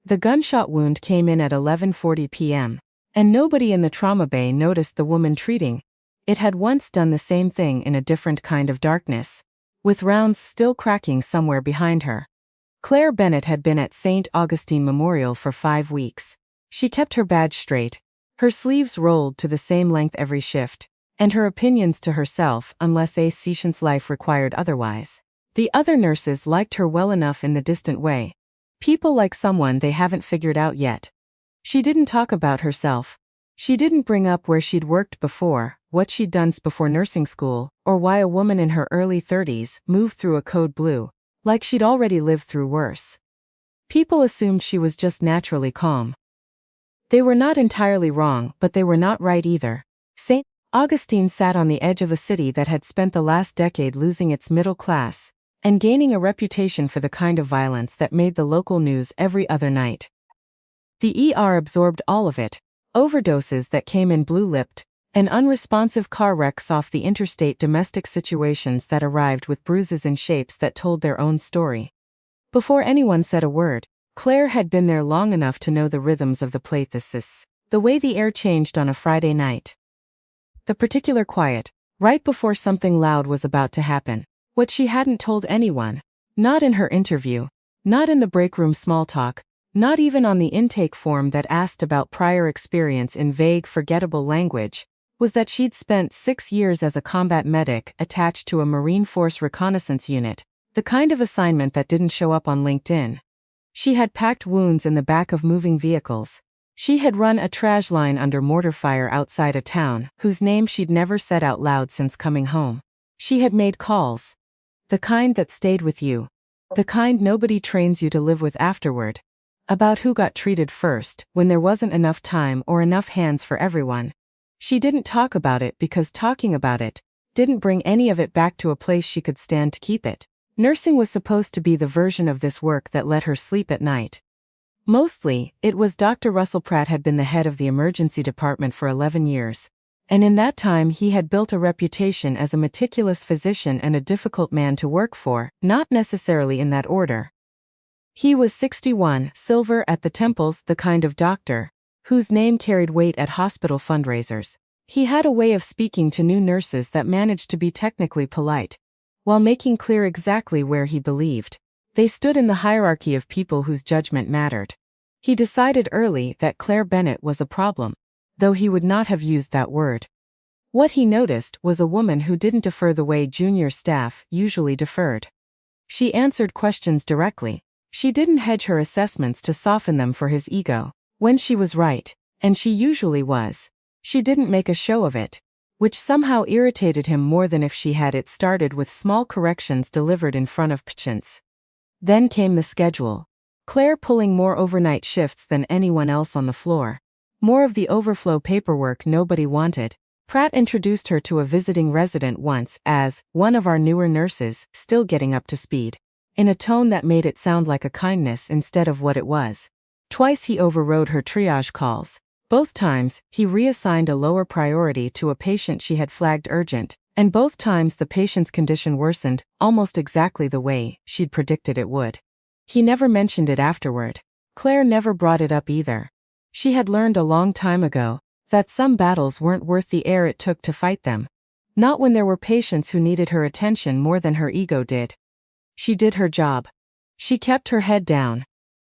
The gunshot wound came in at 11:40 p.m., and nobody in the trauma bay noticed the woman treating. It had once done the same thing in a different kind of darkness, with rounds still cracking somewhere behind her. Claire Bennett had been at St. Augustine Memorial for 5 weeks. She kept her badge straight, her sleeves rolled to the same length every shift, and her opinions to herself unless a patient's life required otherwise. The other nurses liked her well enough in the distant way. People like someone they haven't figured out yet. She didn't talk about herself. She didn't bring up where she'd worked before, what she'd done before nursing school, or why a woman in her early 30s moved through a code blue, like she'd already lived through worse. People assumed she was just naturally calm. They were not entirely wrong, but they were not right either. St. Augustine sat on the edge of a city that had spent the last decade losing its middle class and gaining a reputation for the kind of violence that made the local news every other night. The ER absorbed all of it: overdoses that came in blue-lipped, and unresponsive car wrecks off the interstate, domestic situations that arrived with bruises in shapes that told their own story. Before anyone said a word, Claire had been there long enough to know the rhythms of the place, the way the air changed on a Friday night. The particular quiet, right before something loud was about to happen. What she hadn't told anyone, not in her interview, not in the break room small talk, not even on the intake form that asked about prior experience in vague, forgettable language, was that she'd spent 6 years as a combat medic attached to a Marine Force reconnaissance unit, the kind of assignment that didn't show up on LinkedIn. She had packed wounds in the back of moving vehicles. She had run a trash line under mortar fire outside a town whose name she'd never said out loud since coming home. She had made calls. The kind that stayed with you. The kind nobody trains you to live with afterward. About who got treated first when there wasn't enough time or enough hands for everyone. She didn't talk about it because talking about it didn't bring any of it back to a place she could stand to keep it. Nursing was supposed to be the version of this work that let her sleep at night. Mostly, it was Dr. Russell Pratt had been the head of the emergency department for 11 years. And in that time he had built a reputation as a meticulous physician and a difficult man to work for, not necessarily in that order. He was 61, silver at the temples, the kind of doctor whose name carried weight at hospital fundraisers. He had a way of speaking to new nurses that managed to be technically polite, while making clear exactly where he believed they stood in the hierarchy of people whose judgment mattered. He decided early that Claire Bennett was a problem, though he would not have used that word. What he noticed was a woman who didn't defer the way junior staff usually deferred. She answered questions directly. She didn't hedge her assessments to soften them for his ego. When she was right, and she usually was, she didn't make a show of it, which somehow irritated him more than if she had. It started with small corrections delivered in front of patients. Then came the schedule. Claire pulling more overnight shifts than anyone else on the floor. More of the overflow paperwork nobody wanted. Pratt introduced her to a visiting resident once as one of our newer nurses, still getting up to speed, in a tone that made it sound like a kindness instead of what it was. Twice he overrode her triage calls. Both times, he reassigned a lower priority to a patient she had flagged urgent, and both times the patient's condition worsened, almost exactly the way she'd predicted it would. He never mentioned it afterward. Claire never brought it up either. She had learned a long time ago that some battles weren't worth the air it took to fight them. Not when there were patients who needed her attention more than her ego did. She did her job. She kept her head down.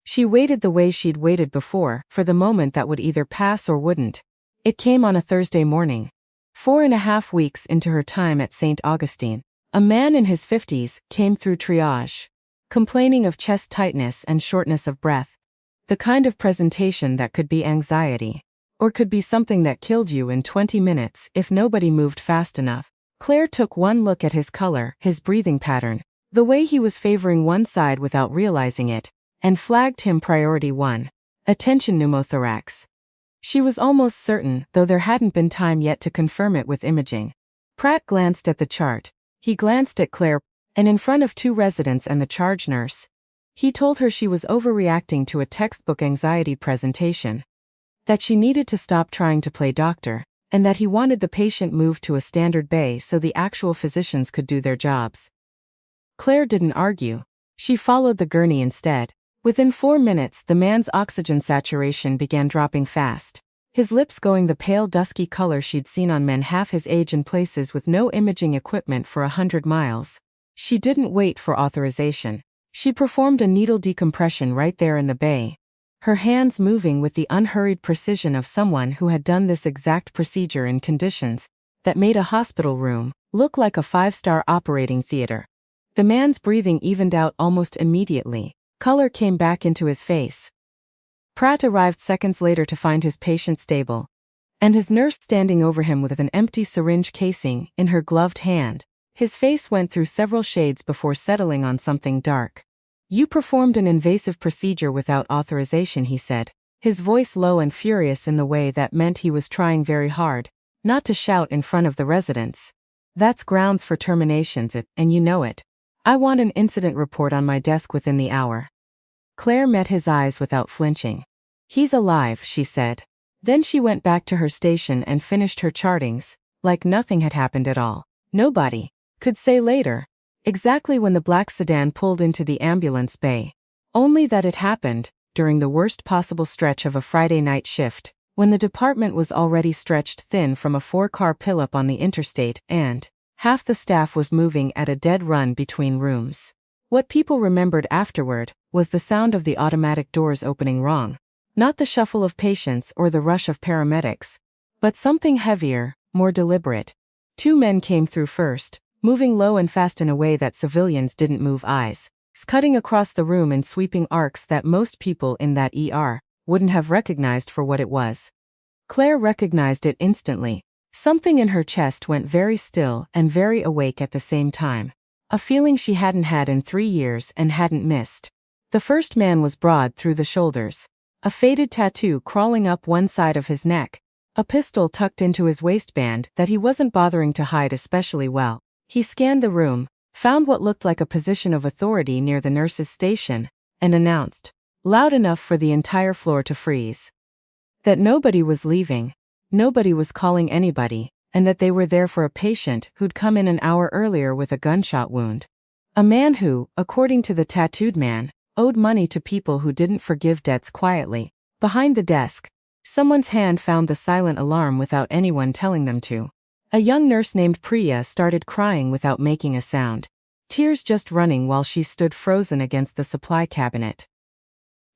She waited the way she'd waited before, for the moment that would either pass or wouldn't. It came on a Thursday morning. 4.5 weeks into her time at St. Augustine, a man in his 50s came through triage, complaining of chest tightness and shortness of breath. The kind of presentation that could be anxiety, or could be something that killed you in 20 minutes if nobody moved fast enough. Claire took one look at his color, his breathing pattern, the way he was favoring one side without realizing it, and flagged him priority 1. Attention, pneumothorax. She was almost certain, though there hadn't been time yet to confirm it with imaging. Pratt glanced at the chart. He glanced at Claire, and in front of 2 residents and the charge nurse. He told her she was overreacting to a textbook anxiety presentation. That she needed to stop trying to play doctor, and that he wanted the patient moved to a standard bay so the actual physicians could do their jobs. Claire didn't argue. She followed the gurney instead. Within 4 minutes, the man's oxygen saturation began dropping fast, his lips going the pale dusky color she'd seen on men half his age in places with no imaging equipment for 100 miles. She didn't wait for authorization. She performed a needle decompression right there in the bay, her hands moving with the unhurried precision of someone who had done this exact procedure in conditions that made a hospital room look like a 5-star operating theater. The man's breathing evened out almost immediately. Color came back into his face. Pratt arrived seconds later to find his patient stable, and his nurse standing over him with an empty syringe casing in her gloved hand. His face went through several shades before settling on something dark. "You performed an invasive procedure without authorization," he said, his voice low and furious in the way that meant he was trying very hard not to shout in front of the residents. "That's grounds for terminations, and you know it. I want an incident report on my desk within the hour." Claire met his eyes without flinching. "He's alive," she said. Then she went back to her station and finished her chartings, like nothing had happened at all. Nobody could say later exactly when the black sedan pulled into the ambulance bay. Only that it happened during the worst possible stretch of a Friday night shift, when the department was already stretched thin from a 4-car pileup on the interstate and half the staff was moving at a dead run between rooms. What people remembered afterward was the sound of the automatic doors opening wrong. Not the shuffle of patients or the rush of paramedics, but something heavier, more deliberate. 2 men came through first, moving low and fast in a way that civilians didn't move eyes, cutting across the room in sweeping arcs that most people in that ER wouldn't have recognized for what it was. Claire recognized it instantly. Something in her chest went very still and very awake at the same time. A feeling she hadn't had in 3 years and hadn't missed. The first man was broad through the shoulders, a faded tattoo crawling up one side of his neck, a pistol tucked into his waistband that he wasn't bothering to hide especially well. He scanned the room, found what looked like a position of authority near the nurse's station, and announced, loud enough for the entire floor to freeze, that nobody was leaving, nobody was calling anybody, and that they were there for a patient who'd come in an hour earlier with a gunshot wound. A man who, according to the tattooed man, owed money to people who didn't forgive debts quietly. Behind the desk, someone's hand found the silent alarm without anyone telling them to. A young nurse named Priya started crying without making a sound, tears just running while she stood frozen against the supply cabinet.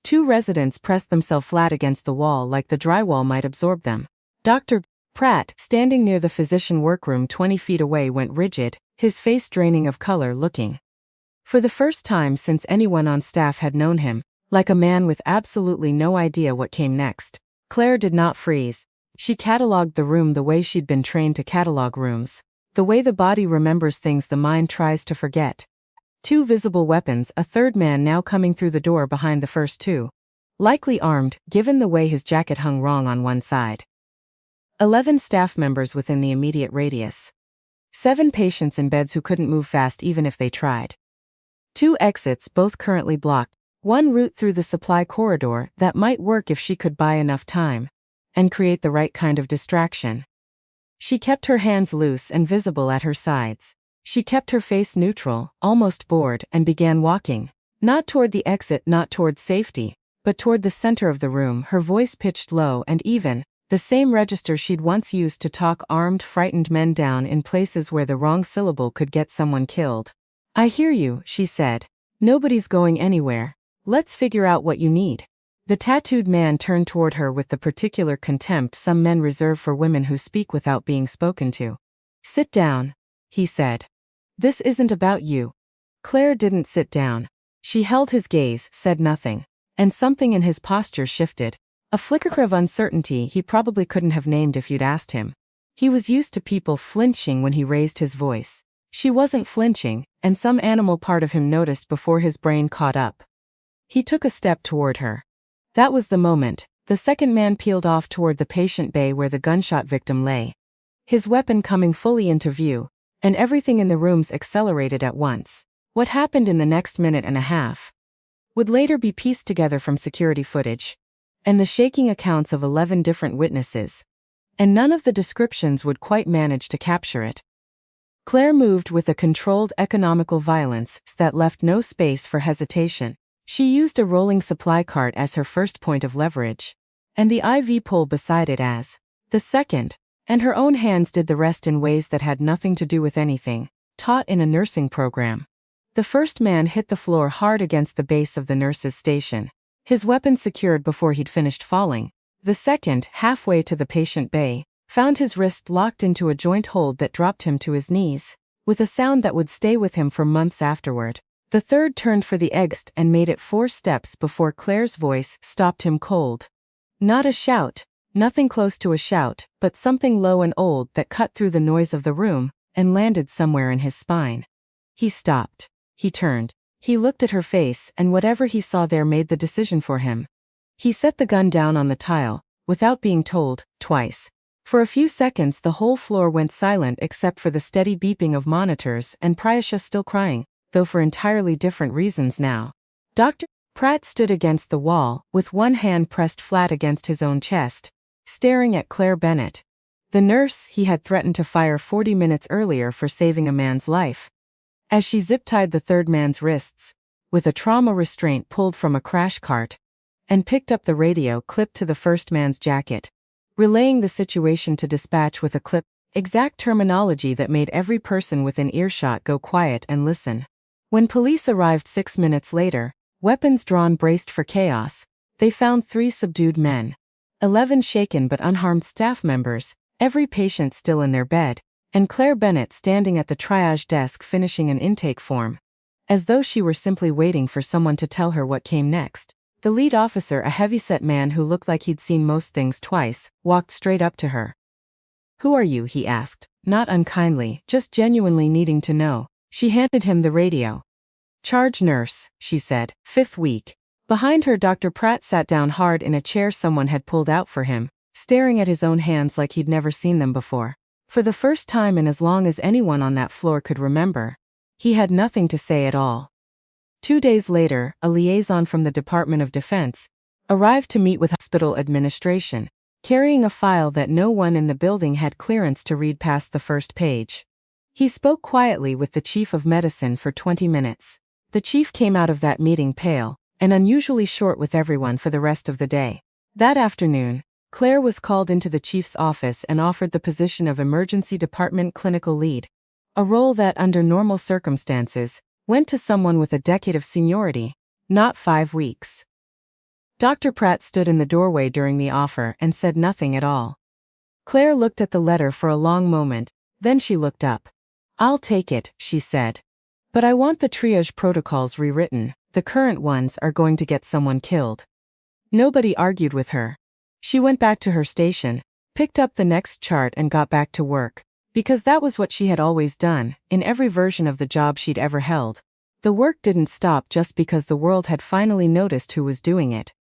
2 residents pressed themselves flat against the wall like the drywall might absorb them. Dr. Pratt, standing near the physician workroom 20 feet away, went rigid, his face draining of color, looking, for the first time since anyone on staff had known him, like a man with absolutely no idea what came next. Claire did not freeze. She catalogued the room the way she'd been trained to catalog rooms, the way the body remembers things the mind tries to forget. 2 visible weapons, a third man now coming through the door behind the first 2. Likely armed, given the way his jacket hung wrong on one side. 11 staff members within the immediate radius. 7 patients in beds who couldn't move fast even if they tried. 2 exits, both currently blocked. 1 route through the supply corridor that might work if she could buy enough time and create the right kind of distraction. She kept her hands loose and visible at her sides. She kept her face neutral, almost bored, and began walking. Not toward the exit, not toward safety, but toward the center of the room, her voice pitched low and even, the same register she'd once used to talk armed, frightened men down in places where the wrong syllable could get someone killed. "I hear you," she said. "Nobody's going anywhere. Let's figure out what you need." The tattooed man turned toward her with the particular contempt some men reserve for women who speak without being spoken to. "Sit down," he said. "This isn't about you." Claire didn't sit down. She held his gaze, said nothing, and something in his posture shifted. A flicker of uncertainty he probably couldn't have named if you'd asked him. He was used to people flinching when he raised his voice. She wasn't flinching, and some animal part of him noticed before his brain caught up. He took a step toward her. That was the moment. The second man peeled off toward the patient bay where the gunshot victim lay, his weapon coming fully into view, and everything in the rooms accelerated at once. What happened in the next minute and a half would later be pieced together from security footage and the shaking accounts of 11 different witnesses, and none of the descriptions would quite manage to capture it. Claire moved with a controlled economical violence that left no space for hesitation. She used a rolling supply cart as her first point of leverage, and the IV pole beside it as the second, and her own hands did the rest in ways that had nothing to do with anything taught in a nursing program. The first man hit the floor hard against the base of the nurse's station, his weapon secured before he'd finished falling. The second, halfway to the patient bay, found his wrist locked into a joint hold that dropped him to his knees, with a sound that would stay with him for months afterward. The third turned for the exit and made it 4 steps before Claire's voice stopped him cold. Not a shout, nothing close to a shout, but something low and old that cut through the noise of the room and landed somewhere in his spine. He stopped. He turned. He looked at her face, and whatever he saw there made the decision for him. He set the gun down on the tile, without being told, twice. For a few seconds the whole floor went silent except for the steady beeping of monitors and Prayasha still crying, though for entirely different reasons now. Dr. Pratt stood against the wall, with one hand pressed flat against his own chest, staring at Claire Bennett, the nurse he had threatened to fire 40 minutes earlier for saving a man's life. As she zip-tied the third man's wrists, with a trauma restraint pulled from a crash cart, and picked up the radio clipped to the first man's jacket, relaying the situation to dispatch with a clip, exact terminology that made every person within earshot go quiet and listen. When police arrived 6 minutes later, weapons drawn braced for chaos, they found 3 subdued men, 11 shaken but unharmed staff members, every patient still in their bed, and Claire Bennett standing at the triage desk finishing an intake form, as though she were simply waiting for someone to tell her what came next. The lead officer, a heavy-set man who looked like he'd seen most things twice, walked straight up to her. "Who are you?" he asked, not unkindly, just genuinely needing to know. She handed him the radio. "Charge nurse," she said, 5th week. Behind her, Dr. Pratt sat down hard in a chair someone had pulled out for him, staring at his own hands like he'd never seen them before. For the first time in as long as anyone on that floor could remember, he had nothing to say at all. 2 days later, a liaison from the Department of Defense arrived to meet with hospital administration, carrying a file that no one in the building had clearance to read past the first page. He spoke quietly with the chief of medicine for 20 minutes. The chief came out of that meeting pale, and unusually short with everyone for the rest of the day. That afternoon, Claire was called into the chief's office and offered the position of emergency department clinical lead, a role that, under normal circumstances, went to someone with a decade of seniority, not 5 weeks. Dr. Pratt stood in the doorway during the offer and said nothing at all. Claire looked at the letter for a long moment, then she looked up. "I'll take it," she said. "But I want the triage protocols rewritten. The current ones are going to get someone killed." Nobody argued with her. She went back to her station, picked up the next chart and got back to work, because that was what she had always done, in every version of the job she'd ever held. The work didn't stop just because the world had finally noticed who was doing it.